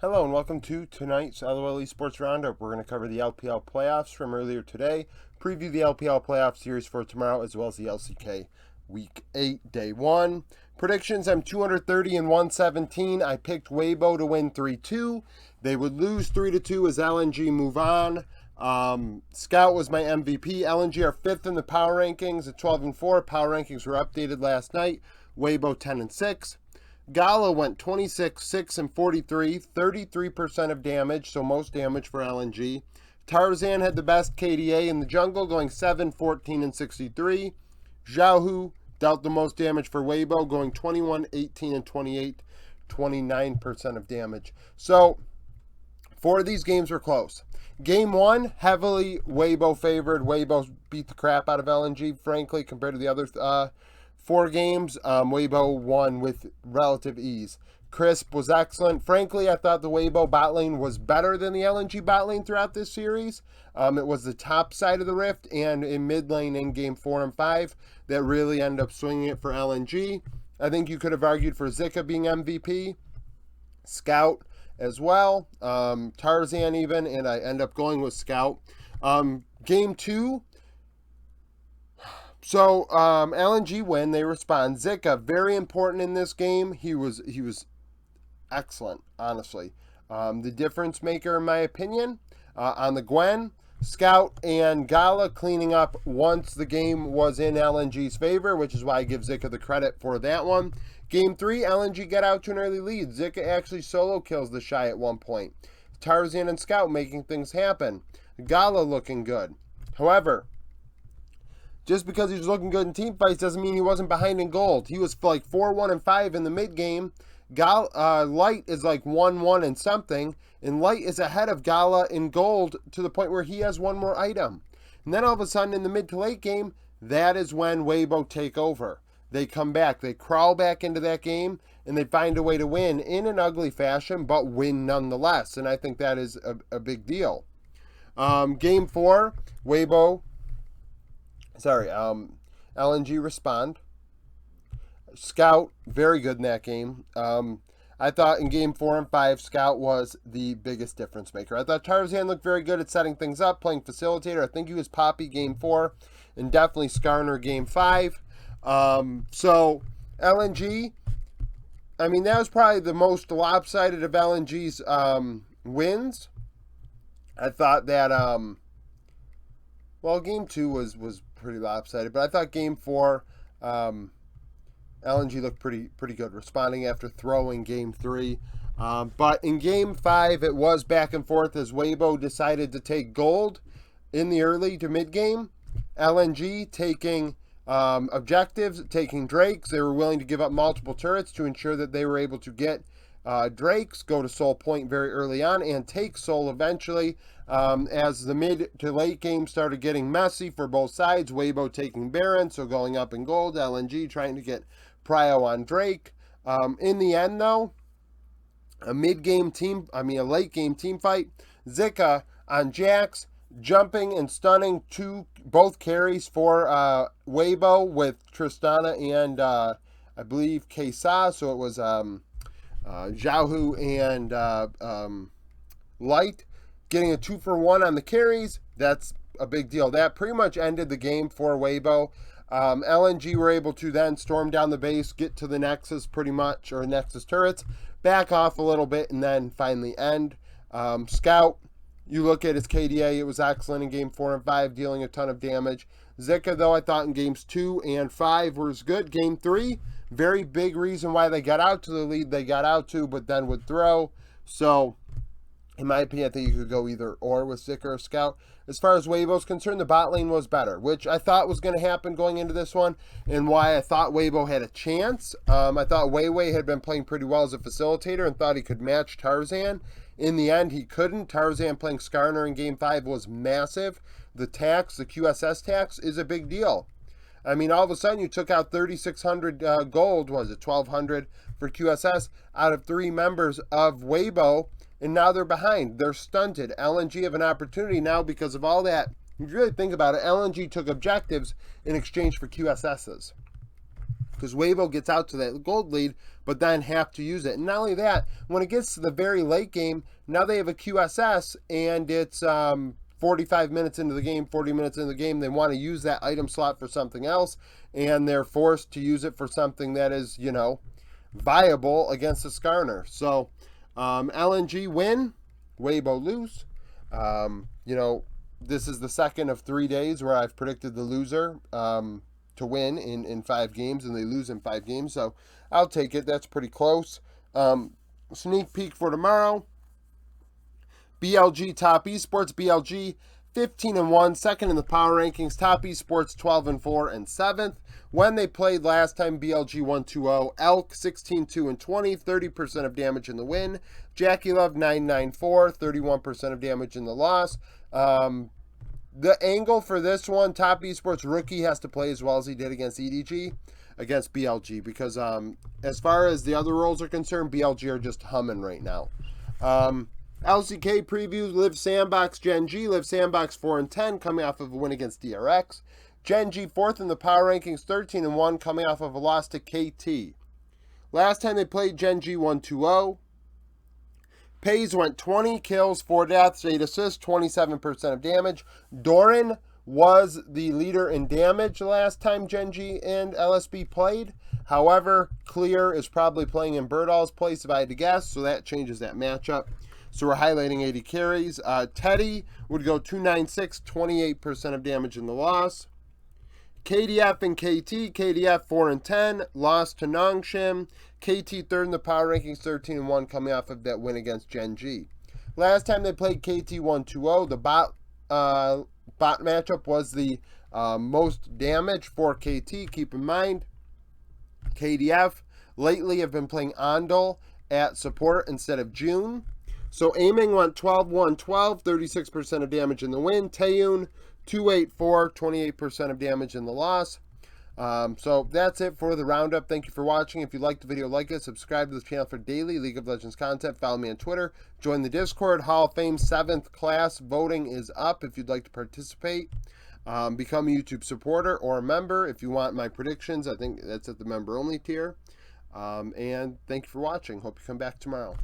Hello and welcome to tonight's LOL Esports Round Up. We're going to cover the LPL playoffs from earlier today, preview the LPL playoff series for tomorrow, as well as the LCK Week 8, Day 1. Predictions, I'm 230 and 117. I picked Weibo to win 3-2. They would lose 3-2 as LNG move on. Scout was my MVP. LNG are 5th in the power rankings at 12 and 4. Power rankings were updated last night. Weibo 10 and 6. Gala went 26, 6, and 43, 33% of damage, so most damage for LNG. Tarzan had the best KDA in the jungle, going 7, 14, and 63. Xiaohu dealt the most damage for Weibo, going 21, 18, and 28, 29% of damage. So, 4 of these games were close. Game 1, heavily Weibo favored. Weibo beat the crap out of LNG, frankly, compared to the other 4 games. Weibo won with relative ease. Crisp was excellent. Frankly, I thought the Weibo bot lane was better than the LNG bot lane throughout this series. It was the top side of the rift and in mid lane in game 4 and 5 that really ended up swinging it for LNG. I think you could have argued for Zika being MVP, Scout as well, Tarzan even, and I end up going with Scout. Game 2, so LNG win, they respond. Zika, very important in this game. He was excellent, honestly. The difference maker, in my opinion, on the Gwen. Scout and Gala cleaning up once the game was in LNG's favor, which is why I give Zika the credit for that one. Game 3, LNG get out to an early lead. Zika actually solo kills the Shy at one point. Tarzan and Scout making things happen. Gala looking good. However, just because he was looking good in team fights doesn't mean he wasn't behind in gold. He was like 4-1 and 5 in the mid game. Light is like 1-1 and something, and Light is ahead of Gala in gold to the point where he has one more item. And then all of a sudden in the mid to late game, that is when Weibo take over. They come back, they crawl back into that game, and they find a way to win in an ugly fashion, but win nonetheless. And I think that is a big deal. Game 4, LNG respond. Scout, very good in that game. I thought in game 4 and 5, Scout was the biggest difference maker. I thought Tarzan looked very good at setting things up, playing facilitator. I think he was Poppy game 4, and definitely Skarner game 5. So LNG, I mean, that was probably the most lopsided of LNG's wins. I thought that, game 2 was pretty lopsided, but I thought game 4, LNG looked pretty good, responding after throwing game 3. But in game 5, it was back and forth as Weibo decided to take gold in the early to mid game. LNG taking objectives, taking Drakes. They were willing to give up multiple turrets to ensure that they were able to get Drakes, go to Soul Point very early on, and take Soul eventually. As the mid to late game started getting messy for both sides, Weibo taking Baron, so going up in gold, LNG trying to get Prio on Drake. In the end, though, a late game team fight. Zika on Jax, jumping and stunning both carries for Weibo with Tristana and I believe Kesa, so it was Xiaohu and Light getting a 2-for-1 on the carries. That's a big deal. That pretty much ended the game for Weibo. LNG were able to then storm down the base, get to the Nexus pretty much, or Nexus turrets, back off a little bit, and then finally end. Scout, you look at his KDA, it was excellent in game 4 and 5, dealing a ton of damage. Zika, though, I thought in games 2 and 5 was good. Game 3, very big reason why they got out to the lead they got out to, but then would throw. So, in my opinion, I think you could go either or with Zika or Scout. As far as Weibo's concerned, the bot lane was better, which I thought was going to happen going into this one, and why I thought Weibo had a chance. I thought Weiwei had been playing pretty well as a facilitator and thought he could match Tarzan. In the end, he couldn't. Tarzan playing Skarner in Game 5 was massive. The tax, the QSS tax, is a big deal. I mean, all of a sudden, you took out 3,600 gold, was it 1,200 for QSS, out of 3 members of Weibo, and now they're behind. They're stunted. LNG have an opportunity now because of all that. If you really think about it, LNG took objectives in exchange for QSSs. because Weibo gets out to that gold lead, but then have to use it. And not only that, when it gets to the very late game, now they have a QSS, and it's 45 minutes into the game, 40 minutes into the game, they want to use that item slot for something else, and they're forced to use it for something that is, you know, viable against the Skarner. So LNG win, Weibo lose. You know, this is the second of 3 days where I've predicted the loser to win in 5 games, and they lose in 5 games. So I'll take it. That's pretty close. Sneak peek for tomorrow. BLG Top Esports. BLG 15-1, second in the power rankings. Top Esports 12-4 and 7th. When they played last time, BLG won 2-0. Elk 16-2 20, 30% of damage in the win. Jackie Love 9-9-4, 31% of damage in the loss. The angle for this one, Top Esports rookie has to play as well as he did against EDG, against BLG, because as far as the other roles are concerned, BLG are just humming right now. LCK preview, Live Sandbox Gen G. Live Sandbox 4-10, coming off of a win against DRX. Gen G 4th in the power rankings, 13-1, coming off of a loss to KT. Last time they played, Gen G won 2-0. Pays went 20 kills, 4 deaths, 8 assists, 27% of damage. Doran was the leader in damage last time Gen G and LSB played. However, Clear is probably playing in Birdall's place if I had to guess, so that changes that matchup. So we're highlighting 80 carries. Teddy would go 296, 28% of damage in the loss. KDF and KT. KDF 4-10, lost to Nongshim. KT 3rd in the power rankings, 13-1, coming off of that win against Gen G. Last time they played, KT won 2-0. The bot matchup was the most damage for KT. Keep in mind, KDF lately have been playing Andal at support instead of June. So Aiming went 12-1-12, 36% of damage in the win. Taeyun 2-8-4, 28% of damage in the loss. So that's it for the roundup. Thank you for watching. If you liked the video, like it, subscribe to the channel for daily League of Legends content. Follow me on Twitter. Join the Discord. Hall of Fame 7th class voting is up if you'd like to participate. Become a YouTube supporter or a member if you want my predictions. I think that's at the member only tier. And thank you for watching. Hope you come back tomorrow.